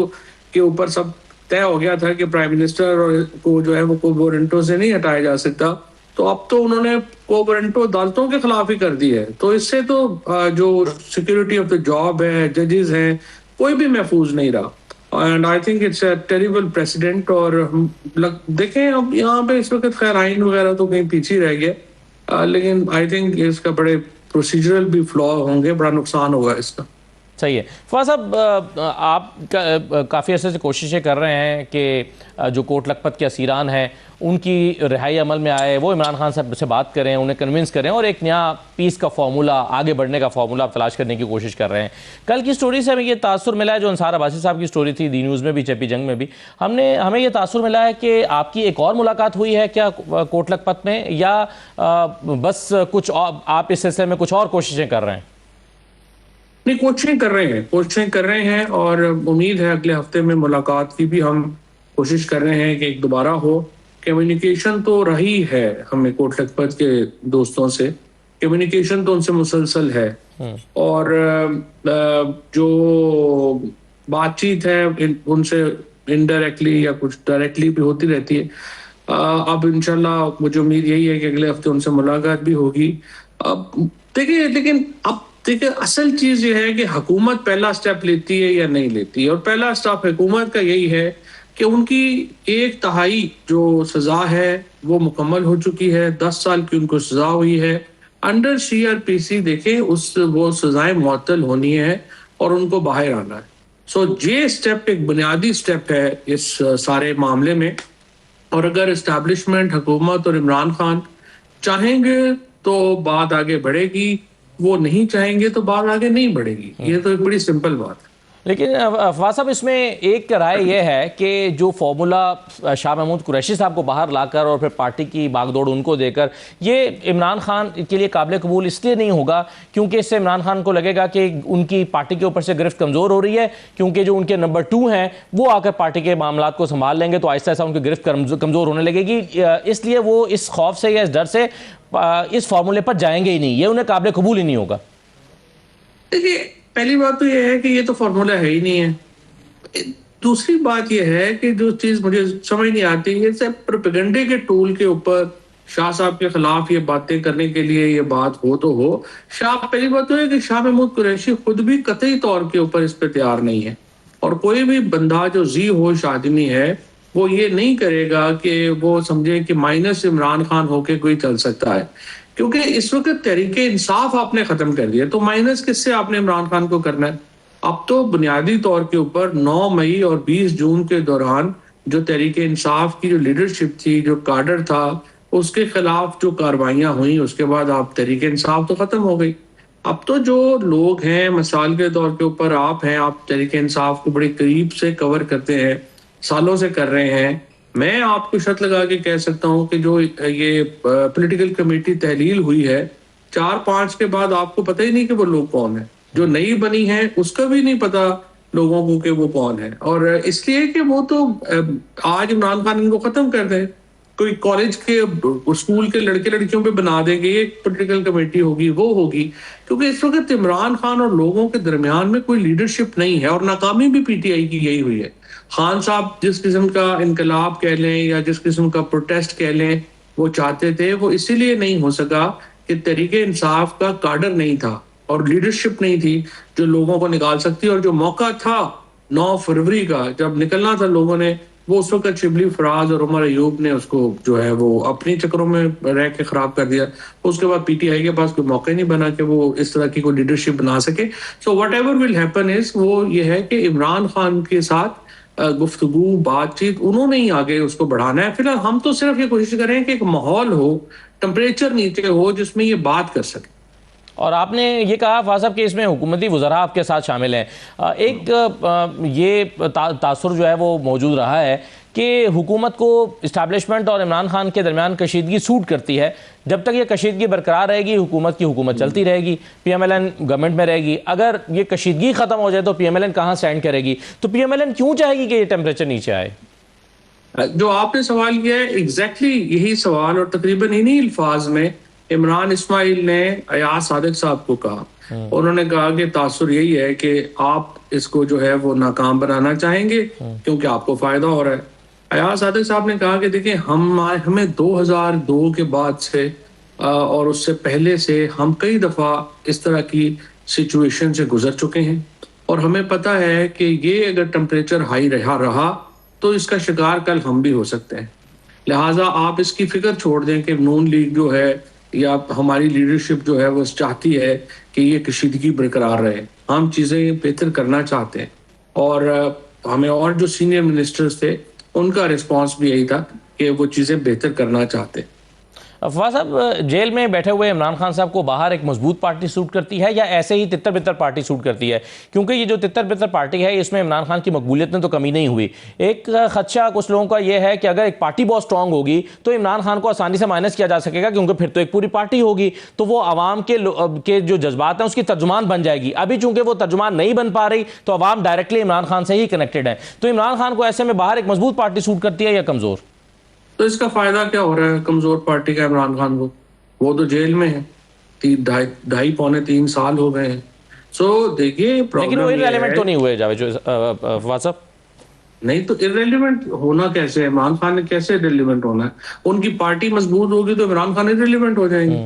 के ऊपर सब तय हो गया था कि प्राइम मिनिस्टर को जो है वो वारंटो से नहीं हटाया जा सकता। तो अब तो उन्होंने को वारंटो अदालतों के खिलाफ ही कर दी है। तो इससे तो जो सिक्योरिटी ऑफ द जॉब है, जजेस हैं, कोई भी महफूज नहीं रहा। And I think it's a terrible president. और देखें अब यहाँ पे इस वक्त खैर आइन वगैरह तो कहीं पीछे रह गया, लेकिन आई थिंक इसका बड़े प्रोसीजरल भी फ्लॉ होंगे, बड़ा नुकसान होगा इसका। सही है। फवाद साहब, आप काफ़ी अर्से से कोशिशें कर रहे हैं कि जो कोट लखपत के असीरान हैं उनकी रिहाई अमल में आए, वो इमरान खान साहब से बात करें, उन्हें कन्विंस करें और एक नया पीस का फार्मूला, आगे बढ़ने का फार्मूला आप तलाश करने की कोशिश कर रहे हैं। कल की स्टोरी से हमें ये तासुर मिला है, जो अंसार अब्बासी साहब की स्टोरी थी, दी न्यूज़ में भी, चेपी जंग में भी, हमें ये तासुर मिला है कि आपकी एक और मुलाकात हुई है क्या कोट लखपत में, या बस कुछ और आप इस सिलसिले में कुछ और कोशिशें कर रहे हैं? नहीं, कोशिशें कर रहे हैं और उम्मीद है अगले हफ्ते में मुलाकात की भी हम कोशिश कर रहे हैं कि एक दोबारा हो। कम्युनिकेशन तो रही है हमें कोट लखपत के दोस्तों से, कम्युनिकेशन तो उनसे मुसलसल है। और जो बातचीत है उनसे इनडायरेक्टली या कुछ डायरेक्टली भी होती रहती है। अब इंशाल्लाह मुझे उम्मीद यही है कि अगले हफ्ते उनसे मुलाकात भी होगी। अब देखिए, लेकिन अब देखिए असल चीज ये है कि हुकूमत पहला स्टेप लेती है या नहीं लेती है। और पहला स्टेप हुकूमत का यही है कि उनकी 1/3 जो सजा है वो मुकम्मल हो चुकी है। 10 साल की उनको सजा हुई है अंडर CRPC। देखें वो सजाएं मुअत्तल होनी है और उनको बाहर आना है। सो ये स्टेप एक बुनियादी स्टेप है इस सारे मामले में। और अगर एस्टैब्लिशमेंट, हुकूमत और इमरान खान चाहेंगे तो बात आगे बढ़ेगी, वो नहीं चाहेंगे तो बात आगे नहीं बढ़ेगी। ये तो एक बड़ी सिंपल बात है। लेकिन फवाद साहब, इसमें एक राय यह है कि जो फॉर्मूला शाह महमूद कुरैशी साहब को बाहर लाकर और फिर पार्टी की बागदौड़ उनको देकर, ये इमरान खान के लिए काबिल कबूल इसलिए नहीं होगा क्योंकि इससे इमरान खान को लगेगा कि उनकी पार्टी के ऊपर से गिरफ्त कमज़ोर हो रही है, क्योंकि जो उनके नंबर 2 हैं वो आकर पार्टी के मामलात को संभाल लेंगे तो आहिस्ता आहिस्ता उनकी गिरफ्त कमज़ोर होने लगेगी। इसलिए वो इस खौफ से या इस डर से इस फार्मूले पर जाएंगे ही नहीं, ये उन्हें काबिल कबूल ही नहीं होगा। देखिए, पहली बात तो ये है कि ये तो फॉर्मूला है ही नहीं है। दूसरी बात ये है कि जो चीज मुझे समझ नहीं आती, ये सब प्रोपेगेंडे के टूल के ऊपर शाह साहब के खिलाफ ये बातें करने के लिए ये बात हो तो हो। पहली बात तो है कि शाह महमूद कुरैशी खुद भी कतई तौर के ऊपर इस पे तैयार नहीं है, और कोई भी बंदा जो जी होश आदमी है वो ये नहीं करेगा कि वो समझे कि माइनस इमरान खान होके कोई चल सकता है, क्योंकि इस वक्त तहरीके इंसाफ आपने खत्म कर दिया, तो माइनस किससे आपने इमरान खान को करना है? अब तो बुनियादी तौर के ऊपर 9 मई और 20 जून के दौरान जो तहरीके इंसाफ की जो लीडरशिप थी, जो काडर था, उसके खिलाफ जो कार्रवाइयां हुई, उसके बाद आप तहरीके इंसाफ तो खत्म हो गई। अब तो जो लोग हैं, मिसाल के तौर के ऊपर आप हैं, आप तहरीके इंसाफ को बड़े करीब से कवर करते हैं, सालों से कर रहे हैं। मैं आपको शर्त लगा के कह सकता हूं कि जो ये पॉलिटिकल कमेटी तहलील हुई है 4-5 के बाद, आपको पता ही नहीं कि वो लोग कौन है। जो नई बनी है उसका भी नहीं पता लोगों को कि वो कौन है, और इसलिए कि वो तो आज इमरान खान इनको खत्म कर दें, कोई कॉलेज के स्कूल के लड़के लड़कियों पे बना देंगे, एक पॉलिटिकल कमेटी होगी, वो होगी, क्योंकि इस वक्त इमरान खान और लोगों के दरमियान में कोई लीडरशिप नहीं है, और नाकामी भी पीटीआई की यही हुई है। खान साहब जिस किस्म का इनकलाब कह लें या जिस किस्म का प्रोटेस्ट कह लें वो चाहते थे, वो इसीलिए नहीं हो सका कि तहरीके इंसाफ का काडर नहीं था और लीडरशिप नहीं थी जो लोगों को निकाल सकती। और जो मौका था 9 फरवरी का जब निकलना था लोगों ने, वो उस वक्त शिबली फराज और उमर अयूब ने उसको जो है वो अपनी चक्करों में रह के खराब कर दिया। उसके बाद पीटीआई के पास कोई मौका ही नहीं बना कि वो इस तरह की कोई लीडरशिप बना सके। So what ever will happen is, वो ये है कि इमरान खान के साथ गुफ्तगू, बातचीत, उन्होंने ही आगे उसको बढ़ाना है। फिलहाल हम तो सिर्फ ये कोशिश करें कि एक माहौल हो, टेम्परेचर नीचे हो, जिसमें ये बात कर सके। और आपने ये कहा फाज़ साहब कि इसमें हुकूमती वज़रा आपके साथ शामिल हैं। एक ये तासुर जो है वो मौजूद रहा है कि हुकूमत को इस्टेब्लिशमेंट और इमरान खान के दरमियान कशीदगी सूट करती है। जब तक ये कशीदगी बरकरार रहेगी हुकूमत की हुकूमत चलती रहेगी, पीएमएलएन गवर्नमेंट में रहेगी। अगर ये कशीदगी ख़त्म हो जाए तो पीएमएलएन कहाँ स्टैंड करेगी? तो पीएमएलएन क्यों चाहेगी कि ये टेम्परेचर नीचे आए? जो आपने सवाल किया है एग्जैक्टली यही सवाल, और तकरीबन इन्हीं अल्फाज में इमरान इस्माइल ने अयाज सादिक साहब को कहा। उन्होंने कहा कि तासुर यही है कि आप इसको जो है वो नाकाम बनाना चाहेंगे क्योंकि आपको फायदा हो रहा है। अयाज सादिक साहब ने कहा कि देखिए हमें 2002 के बाद से और उससे पहले से हम कई दफा इस तरह की सिचुएशन से गुजर चुके हैं, और हमें पता है कि ये अगर टेम्परेचर हाई रहा तो इसका शिकार कल हम भी हो सकते हैं। लिहाजा आप इसकी फिक्र छोड़ दें कि नून लीग जो है या हमारी लीडरशिप जो है वो चाहती है कि ये कशीदगी बरकरार रहे। हम चीज़ें बेहतर करना चाहते हैं, और हमें और जो सीनियर मिनिस्टर्स थे उनका रिस्पांस भी यही था कि वो चीज़ें बेहतर करना चाहते हैं। फवाद साहब, जेल में बैठे हुए इमरान खान साहब को बाहर एक मजबूत पार्टी सूट करती है या ऐसे ही तितर बितर पार्टी सूट करती है? क्योंकि ये जो तितर बितर पार्टी है इसमें इमरान खान की मकबूलियत में तो कमी नहीं हुई। एक खदशा कुछ लोगों का यह है कि अगर एक पार्टी बहुत स्ट्रांग होगी तो इमरान खान को आसानी से माइनस किया जा सकेगा, क्योंकि फिर तो एक पूरी पार्टी होगी, तो वो आवाम के जो जज्बात हैं उसकी तर्जुमान बन जाएगी। अभी चूंकि वो तर्जुमान नहीं बन पा रही तो आवाम डायरेक्टली इमरान खान से ही कनेक्टेड है। तो इमरान खान को ऐसे में बाहर एक मजबूत पार्टी सूट करती है या कमजोर? तो इसका फायदा क्या हो रहा है कमजोर पार्टी का इमरान खान को? वो तो जेल में है, 2.5-3 साल हो गए हैं। सो देखिए, लेकिन वो इररिलेवेंट तो नहीं हुए जावेद फवाद साहब? नहीं तो इररिलेवेंट होना कैसे? इमरान खान ने कैसे इररिलेवेंट होना है? उनकी पार्टी मजबूत होगी तो इमरान खान इररिलेवेंट हो जाएंगे।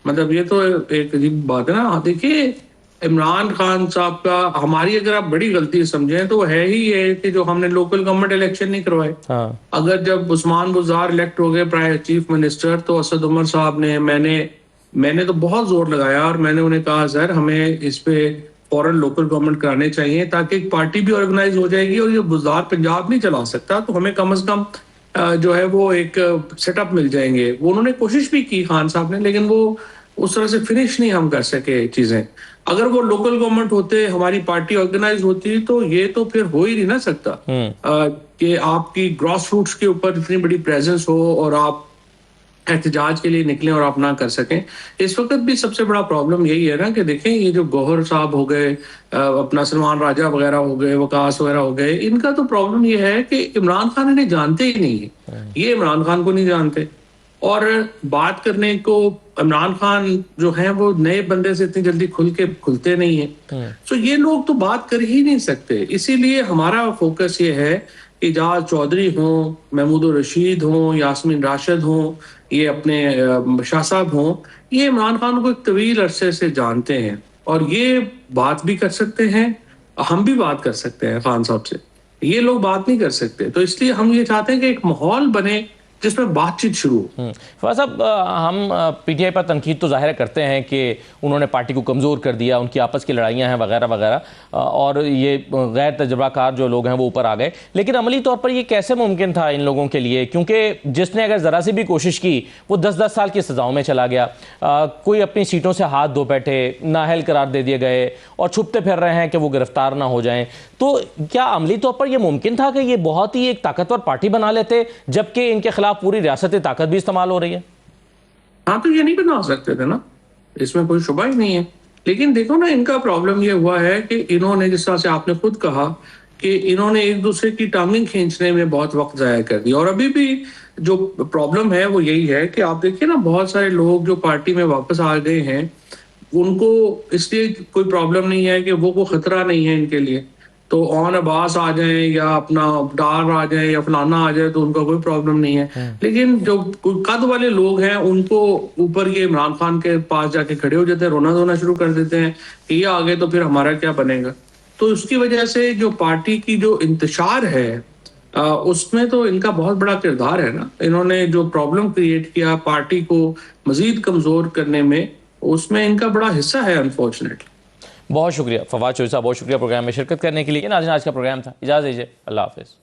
मतलब ये तो एक अजीब बात है ना। देखिए, इमरान खान साहब का हमारी अगर आप बड़ी गलती समझें तो है ही ये कि जो हमने लोकल गवर्नमेंट इलेक्शन नहीं करवाए। अगर जब उस्मान बुज़ार इलेक्ट हो गए प्राइम चीफ मिनिस्टर, तो असद उमर साहब ने, मैंने तो बहुत जोर लगाया और मैंने उन्हें कहा सर हमें इस पे फौरन लोकल गवर्नमेंट कराने चाहिए ताकि एक पार्टी भी ऑर्गेनाइज हो जाएगी, और ये बुज़ार पंजाब नहीं चला सकता तो हमें कम से कम जो है वो एक सेटअप मिल जाएंगे। वो उन्होंने कोशिश भी की खान साहब ने, लेकिन वो उस तरह से फिनिश नहीं हम कर सके चीजें। अगर वो लोकल गवर्नमेंट होते, हमारी पार्टी ऑर्गेनाइज होती, तो ये तो फिर हो ही नहीं ना सकता कि आपकी ग्रॉस रूट्स के ऊपर इतनी बड़ी प्रेजेंस हो और आप एहतजाज के लिए निकलें और आप ना कर सकें। इस वक्त भी सबसे बड़ा प्रॉब्लम यही है ना कि देखें ये जो गौहर साहब हो गए, अपना सलमान राजा वगैरह हो गए, वकास वगैरह हो गए, इनका तो प्रॉब्लम ये है कि इमरान खान इन्हें जानते ही नहीं है, ये इमरान खान को नहीं जानते। और बात करने को इमरान खान जो है वो नए बंदे से इतनी जल्दी खुलते नहीं है। तो ये लोग तो बात कर ही नहीं सकते। इसीलिए हमारा फोकस ये है कि एजाज चौधरी हों, महमूद रशीद हों, यास्मीन राशिद हों, ये अपने शाह साहब हों, ये इमरान खान को एक तवील अरसे से जानते हैं और ये बात भी कर सकते हैं, हम भी बात कर सकते हैं खान साहब से। ये लोग बात नहीं कर सकते, तो इसलिए हम ये चाहते हैं कि एक माहौल बने जिसमें बातचीत शुरू हो। फवाद साहब, हम पीटीआई पर तनकीद तो जाहिर करते हैं कि उन्होंने पार्टी को कमज़ोर कर दिया, उनकी आपस की लड़ाइयाँ हैं वगैरह वगैरह, और ये गैर तजुर्बाकार जो लोग हैं वो ऊपर आ गए। लेकिन अमली तौर पर ये कैसे मुमकिन था इन लोगों के लिए? क्योंकि जिसने अगर ज़रा सी भी कोशिश की वो 10-10 साल की सज़ाओं में चला गया। कोई अपनी सीटों से हाथ धो बैठे, नाअहल करार दे दिए गए और छुपते फिर रहे हैं कि वो गिरफ्तार ना हो जाएं। तो क्या अमली तौर पर यह मुमकिन था कि ये बहुत ही एक ताकतवर पार्टी बना लेते, जबकि इनके खिलाफ पूरी रियासती ताकत भी इस्तेमाल हो रही है? हाँ, तो ये नहीं बना सकते थे ना, इसमें कोई शुबा ही नहीं है। लेकिन देखो ना, इनका प्रॉब्लम ये हुआ है कि इन्होंने, जिस तरह से आपने खुद कहा कि इन्होंने एक दूसरे की टांगें खींचने में बहुत वक्त जाया कर दिया। और अभी भी जो प्रॉब्लम है वो यही है कि आप देखिए ना, बहुत सारे लोग जो पार्टी में वापस आ गए हैं, उनको इसलिए कोई प्रॉब्लम नहीं है कि वो कोई खतरा नहीं है इनके लिए। तो ऑन अब्बास आ जाए या अपना डार आ जाए या फलाना आ जाए तो उनका कोई प्रॉब्लम नहीं है। लेकिन जो कद वाले लोग हैं उनको ऊपर ये इमरान खान के पास जाके खड़े हो जाते हैं, रोना धोना शुरू कर देते हैं कि ये आ गए तो फिर हमारा क्या बनेगा। तो उसकी वजह से जो पार्टी की जो इंतशार है उसमें तो इनका बहुत बड़ा किरदार है ना। इन्होंने जो प्रॉब्लम क्रिएट किया पार्टी को मजीद कमजोर करने में, उसमें इनका बड़ा हिस्सा है अनफॉर्चुनेटली। बहुत शुक्रिया फवाद चौधरी साहब, बहुत शुक्रिया प्रोग्राम में शिरकत करने के लिए। आज का प्रोग्राम था, इजाज़त दीजिए, अल्लाह हाफिज़।